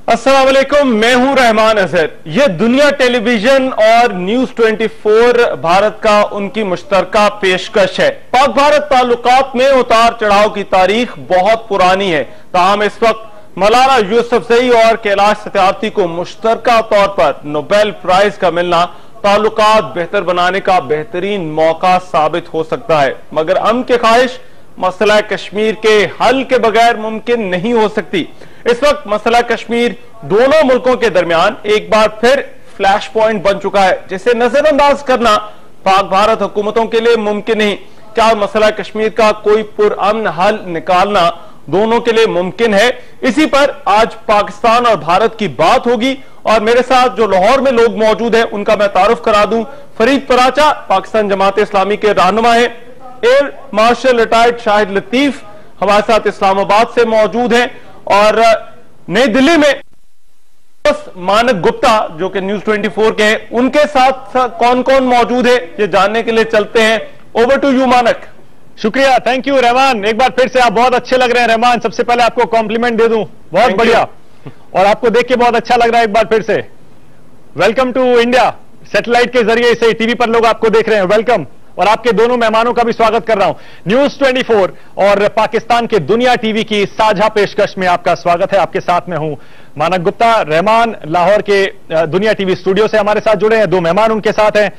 अस्सलाम वालेकुम, मैं हूं रहमान अजहर। ये दुनिया टेलीविजन और न्यूज 24 भारत का उनकी मुश्तरका पेशकश है। पाक भारत ताल्लुकात में उतार चढ़ाव की तारीख बहुत पुरानी है। ताहम इस वक्त मलाला यूसुफजई और कैलाश सत्यार्थी को मुश्तरका तौर पर नोबेल प्राइज का मिलना ताल्लुकात बेहतर बनाने का बेहतरीन मौका साबित हो सकता है, मगर अमन की ख्वाहिश मसला कश्मीर के हल के बगैर मुमकिन नहीं हो सकती। इस वक्त मसला कश्मीर दोनों मुल्कों के दरमियान एक बार फिर फ्लैश पॉइंट बन चुका है, जिसे नजरअंदाज करना पाक भारत हुकूमतों के लिए मुमकिन नहीं। क्या मसला कश्मीर का कोई पुरअमन हल निकालना दोनों के लिए मुमकिन है? इसी पर आज पाकिस्तान और भारत की बात होगी और मेरे साथ जो लाहौर में लोग मौजूद हैं उनका मैं तारुफ करा दूं। फरीद पराचा पाकिस्तान जमात इस्लामी के रहनुमा है। Air marshal retired Shahid Latif हमारे साथ इस्लामाबाद से मौजूद हैं और नई दिल्ली में मानक गुप्ता जो कि न्यूज 24 के हैं, उनके साथ कौन कौन मौजूद है ये जानने के लिए चलते हैं। ओवर टू यू मानक। शुक्रिया, थैंक यू रहमान। एक बार फिर से आप बहुत अच्छे लग रहे हैं रहमान। सबसे पहले आपको कॉम्प्लीमेंट दे दूं, बहुत बढ़िया, और आपको देख के बहुत अच्छा लग रहा है। एक बार फिर से वेलकम टू इंडिया। सैटेलाइट के जरिए से टीवी पर लोग आपको देख रहे हैं, वेलकम। और आपके दोनों मेहमानों का भी स्वागत कर रहा हूं। न्यूज 24 और पाकिस्तान के दुनिया टीवी की साझा पेशकश में आपका स्वागत है। आपके साथ में हूं मानक गुप्ता। रहमान लाहौर के दुनिया टीवी स्टूडियो से हमारे साथ जुड़े हैं, दो मेहमान उनके साथ हैं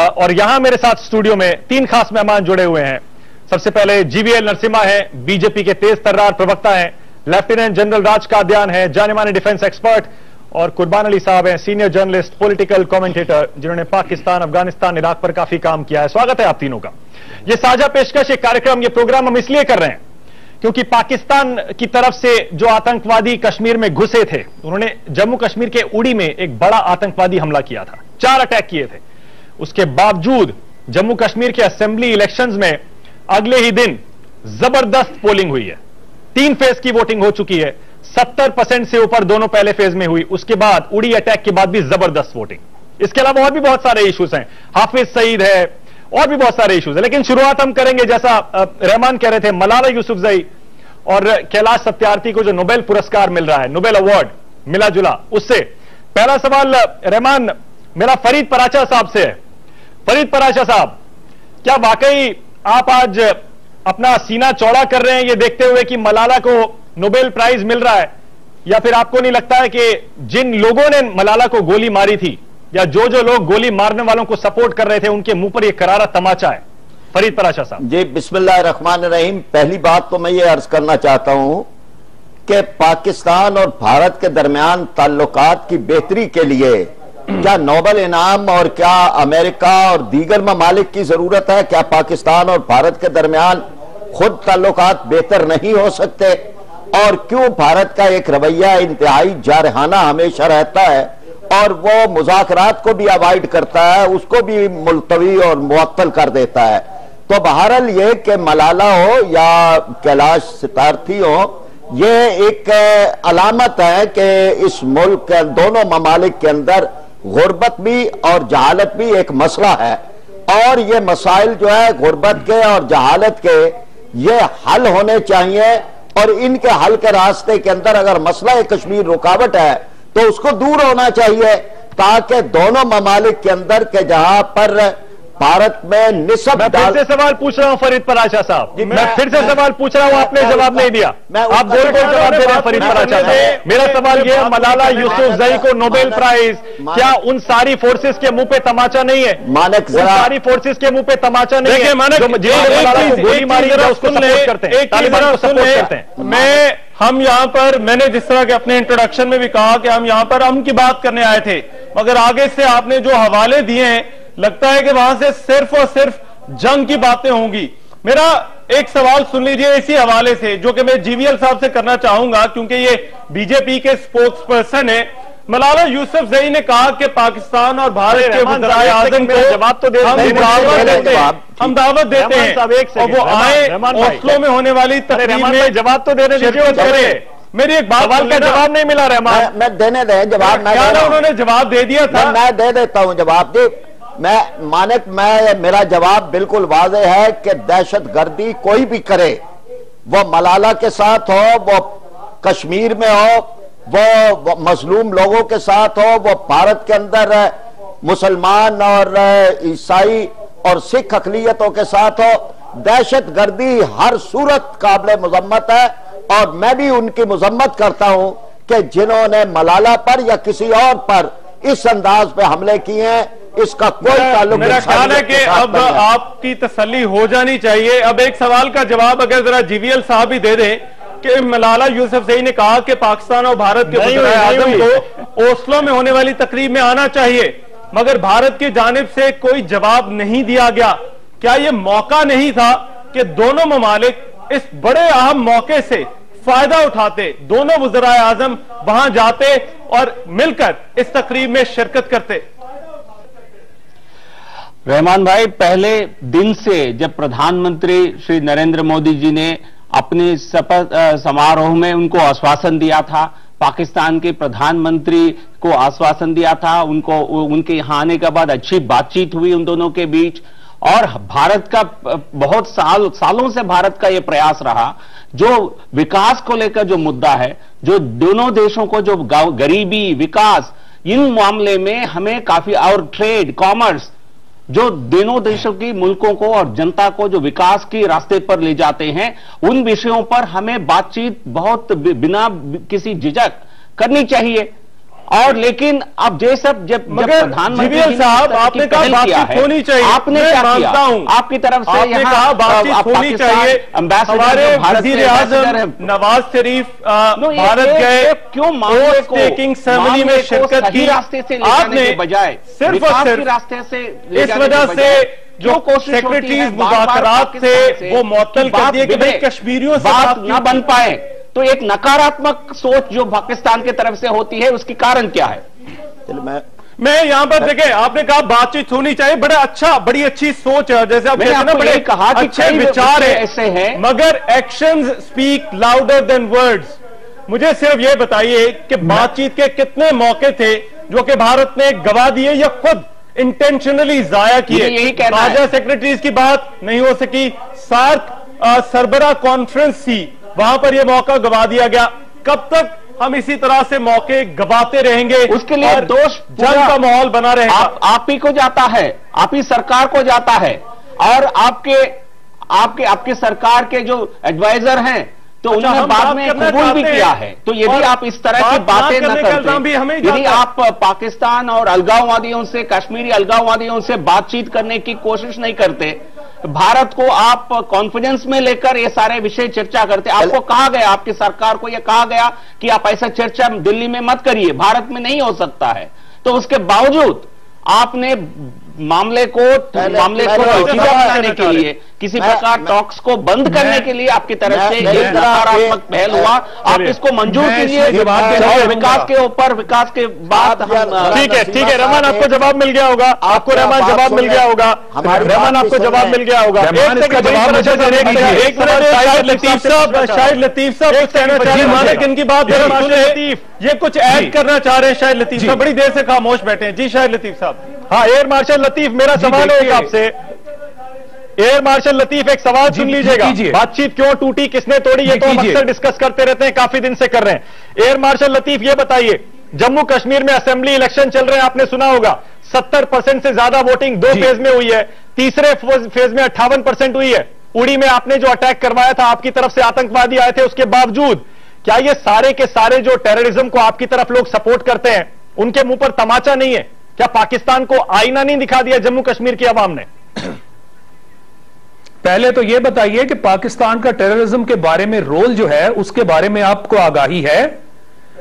और यहां मेरे साथ स्टूडियो में तीन खास मेहमान जुड़े हुए हैं। सबसे पहले जीवीएल नरसिम्हा है, बीजेपी के तेज तर्रार प्रवक्ता हैं। लेफ्टिनेंट जनरल राज कादियान है, जाने माने डिफेंस एक्सपर्ट। और कुर्बान अली साहब हैं, सीनियर जर्नलिस्ट, पॉलिटिकल कमेंटेटर, जिन्होंने पाकिस्तान, अफगानिस्तान, इराक पर काफी काम किया है। स्वागत है आप तीनों का। यह साझा पेशकश, एक कार्यक्रम, यह प्रोग्राम हम इसलिए कर रहे हैं क्योंकि पाकिस्तान की तरफ से जो आतंकवादी कश्मीर में घुसे थे, उन्होंने जम्मू कश्मीर के उड़ी में एक बड़ा आतंकवादी हमला किया था, 4 अटैक किए थे। उसके बावजूद जम्मू कश्मीर के असेंबली इलेक्शंस में अगले ही दिन जबरदस्त पोलिंग हुई है। 3 फेज की वोटिंग हो चुकी है, 70% से ऊपर दोनों पहले फेज में हुई। उसके बाद उड़ी अटैक के बाद भी जबरदस्त वोटिंग। इसके अलावा और भी बहुत सारे इश्यूज हैं, हाफिज सईद है और भी बहुत सारे इश्यूज हैं। लेकिन शुरुआत हम करेंगे, जैसा रहमान कह रहे थे, मलाला यूसुफजई और कैलाश सत्यार्थी को जो नोबेल पुरस्कार मिल रहा है, नोबेल अवार्ड मिला जुला, उससे पहला सवाल रहमान मेरा फरीद पराचा साहब से है। फरीद पराचा साहब, क्या वाकई आप आज अपना सीना चौड़ा कर रहे हैं ये देखते हुए कि मलाला को नोबेल प्राइज मिल रहा है, या फिर आपको नहीं लगता है कि जिन लोगों ने मलाला को गोली मारी थी या जो लोग गोली मारने वालों को सपोर्ट कर रहे थे, उनके मुंह पर यह करारा तमाचा है? फरीद पराचा साहब जी, बिस्मिल्लाह रहमान रहीम। पहली बात तो मैं ये अर्ज करना चाहता हूं कि पाकिस्तान और भारत के दरमियान ताल्लुकात की बेहतरी के लिए क्या नोबेल इनाम और क्या अमेरिका और दीगर ममालिक की जरूरत है? क्या पाकिस्तान और भारत के दरमियान खुद ताल्लुकात बेहतर नहीं हो सकते? और क्यों भारत का एक रवैया इंतहाई जारहाना हमेशा रहता है और वो मुज़ाकरात को भी अवॉइड करता है, उसको भी मुलतवी और मुअत्तल कर देता है? तो बहरहाल ये कि मलाला हो या कैलाश सत्यार्थी हो, ये एक अलामत है कि इस मुल्क के दोनों ममालिक के अंदर गुर्बत भी और जहालत भी एक मसला है। और ये मसाइल जो है गुर्बत के और जहालत के, ये हल होने चाहिए और इनके हल के रास्ते के अंदर अगर मसला कश्मीर रुकावट है तो उसको दूर होना चाहिए, ताकि दोनों ममालिक के अंदर के जहां पर भारत में निस्बत। मैं फिर से सवाल पूछ रहा हूं फरीद पराचा साहब, मैं फिर से सवाल पूछ रहा हूं, आपने जवाब नहीं दिया। आप बोल जवाब दे रहे हैं फरीद पराचा साहब। मेरा सवाल यह है, मलाला यूसुफजई को नोबेल प्राइज, क्या उन सारी फोर्सेस के मुंह पे तमाचा नहीं है? मानक, सारी फोर्सेस के मुंह पे तमाचा नहीं है? मलाला को गोली मारी है उसको सपोर्ट करते हैं, तालिबान को सपोर्ट करते हैं। हम यहाँ पर, मैंने जिस तरह के अपने इंट्रोडक्शन में भी कहा कि हम यहाँ पर अमन की बात करने आए थे, मगर आगे से आपने जो हवाले दिए हैं लगता है कि वहां से सिर्फ और सिर्फ जंग की बातें होंगी। मेरा एक सवाल सुन लीजिए इसी हवाले से, जो कि मैं जीवीएल साहब से करना चाहूंगा क्योंकि ये बीजेपी के स्पोक्स पर्सन है। मलाला यूसुफजई ने कहा कि पाकिस्तान और भारत के वज़ीर आज़म को जवाब तो हम दावत देते हैं और वो आए ओस्लो में होने वाली तकरीब में। जवाब तो देने दीजिए। मेरी एक बात का जवाब नहीं मिला रहमान। मैं देने दे जवाब, उन्होंने जवाब दे दिया था, मैं दे देता हूं जवाब। जी मैं मानक, मेरा जवाब बिल्कुल वाज़ेह है कि दहशतगर्दी कोई भी करे, वो मलाला के साथ हो, वो कश्मीर में हो, वो मजलूम लोगों के साथ हो, वो भारत के अंदर मुसलमान और ईसाई और सिख अक़लियतों के साथ हो। दहशतगर्दी हर सूरत काबिल मजम्मत है और मैं भी उनकी मजम्मत करता हूं कि जिन्होंने मलाला पर या किसी और पर इस अंदाज पे हमले किए हैं, इसका कोई ताल्लुक मेरा ख्याल है कि अब आपकी तसल्ली हो जानी चाहिए। अब एक सवाल का जवाब अगर जरा जीवीएल साहब ही दे दें कि मलाला यूसुफजई ने कहा कि पाकिस्तान और भारत के वज़ीर आज़म को ओस्लो में होने वाली तकरीब में आना चाहिए, मगर भारत की जानिब से कोई जवाब नहीं दिया गया। क्या यह मौका नहीं था कि दोनों ममालिक इस बड़े अहम मौके से फायदा उठाते, दोनों वज़ीर आज़म वहां जाते और मिलकर इस तकरीब में शिरकत करते? रहमान भाई, पहले दिन से जब प्रधानमंत्री श्री नरेंद्र मोदी जी ने अपने शपथ समारोह में उनको आश्वासन दिया था, पाकिस्तान के प्रधानमंत्री को आश्वासन दिया था, उनके यहां आने के बाद अच्छी बातचीत हुई उन दोनों के बीच। और भारत का बहुत सालों से भारत का यह प्रयास रहा, जो विकास को लेकर जो मुद्दा है, जो दोनों देशों को जो गरीबी, विकास, इन मामले में हमें काफी, और ट्रेड, कॉमर्स, जो दोनों देशों की मुल्कों को और जनता को जो विकास के रास्ते पर ले जाते हैं, उन विषयों पर हमें बातचीत बहुत बिना किसी झिझक करनी चाहिए। और लेकिन अब जब प्रधानमंत्री साहब आपने कहा बातचीत होनी चाहिए, आपने क्या किया? आपकी तरफ से आपने कहा बातचीत होनी चाहिए। हमारे वज़ीर आज़म नवाज शरीफ भारत गए, क्यों मामले को टेकिंग सेरेमनी में शिरकत की? रास्ते से ले जाने के बजाय सिर्फ और सिर्फ रास्ते से इस वजह से जो सेक्रेटरीज मुज़ाकरात थे वो मुअत्तल कर दिए कि भाई कश्मीरियों से बात न बन पाए। तो एक नकारात्मक सोच जो पाकिस्तान की तरफ से होती है, उसकी कारण क्या है? मैं यहां पर देखें, आपने कहा बातचीत होनी चाहिए, बड़ी अच्छी सोच है, जैसे आप कहते हैं ना, बड़े कहा कि अच्छे विचार ऐसे हैं, मगर actions speak louder than words. मुझे सिर्फ ये बताइए कि बातचीत के कितने मौके थे जो कि भारत ने गवा दिए या खुद इंटेंशनली जाया किए? राजा सेक्रेटरीज की बात नहीं हो सकी, सार्क सरबरा कॉन्फ्रेंस थी, वहां पर यह मौका गवा दिया गया। कब तक हम इसी तरह से मौके गवाते रहेंगे? उसके लिए दोष जंग का माहौल बना रहेगा। आप ही को जाता है, आप ही सरकार को जाता है, और आपके सरकार के जो एडवाइजर हैं, तो उन्होंने बाद में कबूल भी किया है। तो यदि आप इस तरह की बातें न करते, यदि आप पाकिस्तान और अलगाववादियों से, कश्मीरी अलगाववादियों से बातचीत करने की कोशिश नहीं करते, भारत को आप कॉन्फिडेंस में लेकर ये सारे विषय चर्चा करते, आपको कहा गया, आपकी सरकार को यह कहा गया कि आप ऐसा चर्चा दिल्ली में मत करिए, भारत में नहीं हो सकता है, तो उसके बावजूद आपने मामले को बनाने के लिए, किसी प्रकार टॉक्स को बंद करने के लिए आपकी तरफ से एक नकारात्मक पहल हुआ, आप इसको मंजूर कीजिए। और विकास के ऊपर, विकास के बाद ठीक है रहमान, आपको जवाब मिल गया होगा, आपको रहमान जवाब मिल गया होगा, रहमान आपको जवाब मिल गया होगा। शाहिद लतीफ साहब कुछ कहना चाह रहे हैं, इनकी बात ये कुछ ऐड करना चाह रहे हैं। शाहिद लतीफ साहब बड़ी देर से खामोश बैठे हैं। जी शाहिद लतीफ साहब। हाँ, एयर मार्शल लतीफ, मेरा सवाल है आपसे। एयर मार्शल लतीफ, एक सवाल सुन लीजिएगा। बातचीत क्यों टूटी, किसने तोड़ी, ये तो हम अक्सर डिस्कस करते रहते हैं, काफी दिन से कर रहे हैं। एयर मार्शल लतीफ ये बताइए, जम्मू कश्मीर में असेंबली इलेक्शन चल रहे हैं, आपने सुना होगा 70% से ज्यादा वोटिंग 2 फेज में हुई है, तीसरे फेज में 58% हुई है। उड़ी में आपने जो अटैक करवाया था, आपकी तरफ से आतंकवादी आए थे, उसके बावजूद क्या ये सारे के सारे जो टेररिज्म को आपकी तरफ लोग सपोर्ट करते हैं, उनके मुंह पर तमाचा नहीं है? क्या पाकिस्तान को आईना नहीं दिखा दिया जम्मू कश्मीर की आवाम ने? पहले तो यह बताइए कि पाकिस्तान का टेररिज्म के बारे में रोल जो है, उसके बारे में आपको आगाही है?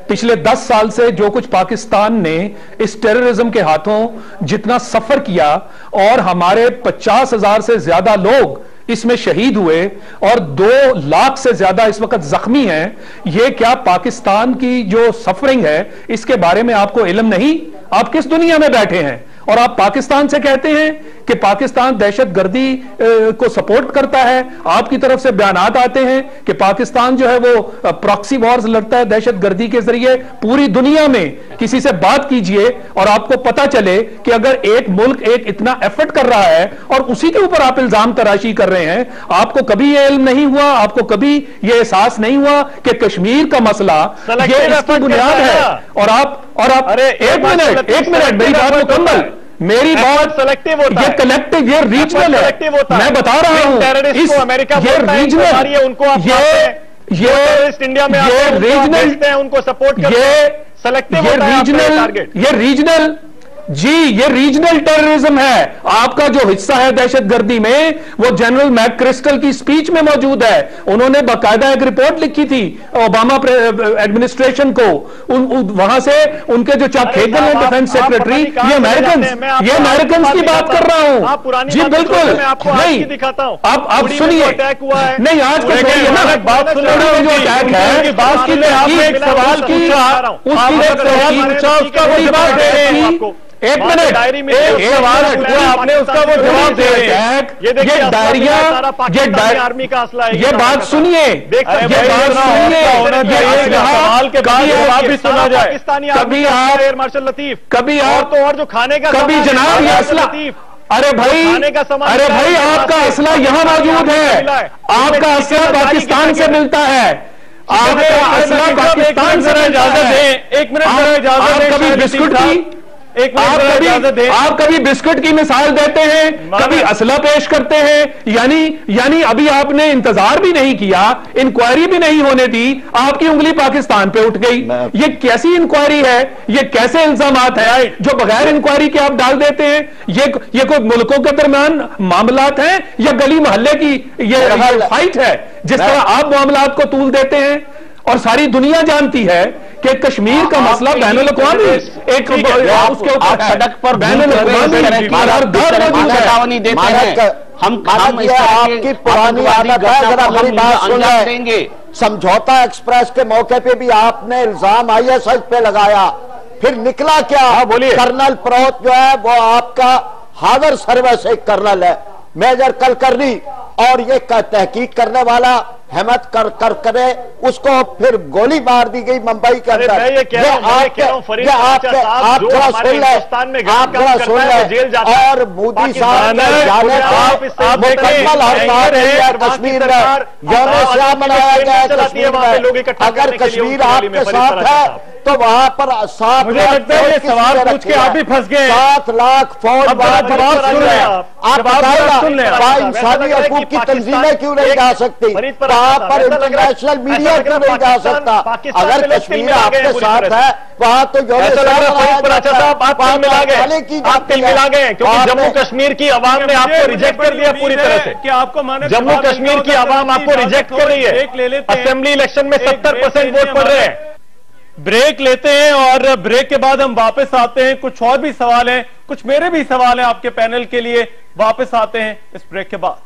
पिछले 10 साल से जो कुछ पाकिस्तान ने इस टेररिज्म के हाथों जितना सफर किया, और हमारे 50,000 से ज्यादा लोग इसमें शहीद हुए और 2 लाख से ज्यादा इस वक्त जख्मी हैं, ये क्या पाकिस्तान की जो सफरिंग है इसके बारे में आपको इल्म नहीं? आप किस दुनिया में बैठे हैं? और आप पाकिस्तान से कहते हैं कि पाकिस्तान दहशतगर्दी को सपोर्ट करता है। आपकी तरफ से बयानात आते हैं कि पाकिस्तान जो है वो प्रॉक्सी वॉर्स लड़ता है दहशतगर्दी के जरिए। पूरी दुनिया में किसी से बात कीजिए और आपको पता चले कि अगर एक मुल्क एक इतना एफर्ट कर रहा है और उसी के ऊपर आप इल्जाम तराशी कर रहे हैं, आपको कभी ये इल्म नहीं हुआ, आपको कभी ये एहसास नहीं हुआ कि कश्मीर का मसला ये इसकी बुनियाद है। और आप अरे एक मिनट मेरी बात मुकम्मल, मेरी बात सेलेक्टिव होता है, ये कलेक्टिव, ये रीजनल है, मैं बता रहा हूं टेररिस्ट को अमेरिका ये रीजनल, उनको ये इंडिया में ये रीजनल उनको सपोर्ट करते हैं, सेलेक्टिव ये रीजनल जी, ये रीजनल टेररिज्म है। आपका जो हिस्सा है दहशतगर्दी में वो जनरल मैकक्रिस्टल की स्पीच में मौजूद है। उन्होंने बाकायदा एक रिपोर्ट लिखी थी ओबामा एडमिनिस्ट्रेशन को, वहां से उनके जो खेगल हैं डिफेंस सेक्रेटरी, ये अमेरिकन की बात कर रहा हूं जी, बिल्कुल नहीं। दिखाता हूं आप सुनिए, नहीं आज का छोड़िए ना, बात सुन रहे हो, जो अटैक है आपने एक सवाल पूछा, उसका वो जवाब दे रहे हैं। एक मिनट, डायरी में एक सवाल पूछा आपने, उसका वो जवाब दे रहे हैं। ये डायरिया, आर्मी का असला है, ये बात सुनिए, ये बात सुनिए, सवाल के बाद जवाब भी सुना जाए। कभी आप एयर मार्शल लतीफ, कभी आप तो और जो खाने का, कभी जनाब ये असला, अरे भाई आपका असला यहाँ मौजूद है, आपका असला पाकिस्तान से मिलता है, आपका असला पाकिस्तान से इजाजत है। एक मिनट इजाजत है, कभी बिस्कुट की आप कभी बिस्कुट की मिसाल देते हैं, कभी असला पेश करते हैं, यानी अभी आपने इंतजार भी नहीं किया, इंक्वायरी भी नहीं होने दी, आपकी उंगली पाकिस्तान पे उठ गई। ये कैसी इंक्वायरी है, ये कैसे इल्जामात है जो बगैर इंक्वायरी के आप डाल देते हैं? ये कोई मुल्कों के दरमियान मामलात हैं या गली मोहल्ले की ये फाइट है जिस तरह आप मामलात को तूल देते हैं? और सारी दुनिया जानती है कि कश्मीर का मसला बैनुल-अक़वामी एक उसके ऊपर सड़क पर बैनुल-अक़वामी आपकी पुरानी आदत है। जरा मेरी बात सुनिए, समझौता एक्सप्रेस के मौके पे भी आपने इल्जाम ISI पे लगाया, फिर निकला क्या? बोलिए। कर्नल प्रोत जो है वो आपका हादर सर्विस एक कर्नल है, मेजर कलकर्नी, और ये तहकीक करने वाला हिम्मत कर करे, उसको फिर गोली मार दी गई मुंबई के अंदर। आप थोड़ा सुन लें, और मोदी साहब मुकम्मल हड़ताल है कश्मीर में, यौम शाह मनाया गया है कश्मीर में। अगर कश्मीर आपके साथ है तो वहां पर 7 लाख सवाल पूछ के आप भी फंस गए। 7 लाख फौज, आप बताइए इंसानी हकूक की तंजीमें क्यों नहीं जा सकती? वहां पर इंटरनेशनल मीडिया क्यों नहीं जा सकता? अगर कश्मीर आपके साथ है वहां तो जम्मू कश्मीर की आवाम ने आपको रिजेक्ट कर दिया पूरी तरह से। कि आपको माने जम्मू कश्मीर की आवाम आपको रिजेक्ट कर रही है। असेंबली इलेक्शन में 70% वोट पड़ रहे हैं। ब्रेक लेते हैं और ब्रेक के बाद हम वापस आते हैं। कुछ और भी सवाल हैं, कुछ मेरे भी सवाल हैं आपके पैनल के लिए। वापस आते हैं इस ब्रेक के बाद।